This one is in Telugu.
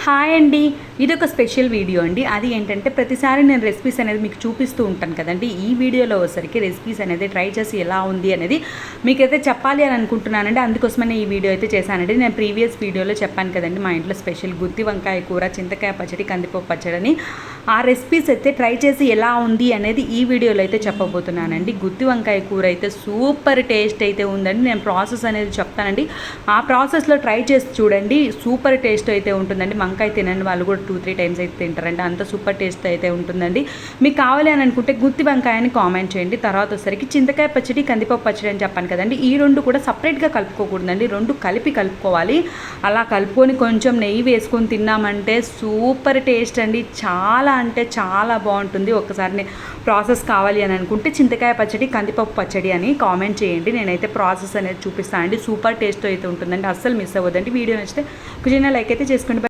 హాయ్ అండి, ఇది ఒక స్పెషల్ వీడియో అండి. అది ఏంటంటే ప్రతిసారి నేను రెసిపీస్ అనేది మీకు చూపిస్తూ ఉంటాను కదండి. ఈ వీడియోలో వచ్చేసరికి రెసిపీస్ అనేది ట్రై చేసి ఎలా ఉంది అనేది మీకైతే చెప్పాలి అని అనుకుంటున్నానండి. అందుకోసమనే ఈ వీడియో అయితే చేశానండి. నేను ప్రీవియస్ వీడియోలో చెప్పాను కదండి, మా ఇంట్లో స్పెషల్ గుత్తి వంకాయ కూర, చింతకాయ పచ్చడి, కందిపప్పు పచ్చడి అని. ఆ రెసిపీస్ అయితే ట్రై చేసి ఎలా ఉంది అనేది ఈ వీడియోలో అయితే చెప్పబోతున్నానండి. గుత్తి వంకాయ కూర అయితే సూపర్ టేస్ట్ అయితే ఉందండి. నేను ప్రాసెస్ అనేది చెప్తానండి. ఆ ప్రాసెస్లో ట్రై చేసి చూడండి, సూపర్ టేస్ట్ అయితే ఉంటుందండి. వంకాయ తినండి వాళ్ళు కూడా 2-3 టైమ్స్ అయితే తింటారండి. అంత సూపర్ టేస్ట్ అయితే ఉంటుందండి. మీకు కావాలి అని అనుకుంటే గుత్తి వంకాయని కామెంట్ చేయండి. తర్వాత వచ్చేసరికి చింతకాయ పచ్చడి, కందిపప్పు పచ్చడి అని చెప్పాను కదండి. ఈ రెండు కూడా సపరేట్గా కలుపుకోకూడదండి, రెండు కలిపి కలుపుకోవాలి. అలా కలుపుకొని కొంచెం నెయ్యి వేసుకొని తిన్నామంటే సూపర్ టేస్ట్ అండి. చాలా అంటే చాలా బాగుంటుంది. ఒకసారి ప్రాసెస్ కావాలి అని అనుకుంటే చింతకాయ పచ్చడి, కందిపప్పు పచ్చడి అని కామెంట్ చేయండి. నేనైతే ప్రాసెస్ అనేది చూపిస్తానండి. సూపర్ టేస్ట్ అయితే ఉంటుందండి, అస్సలు మిస్ అవ్వదండి. వీడియో నచ్చితే ఒక చిన్న లైక్ అయితే చేసుకోండి.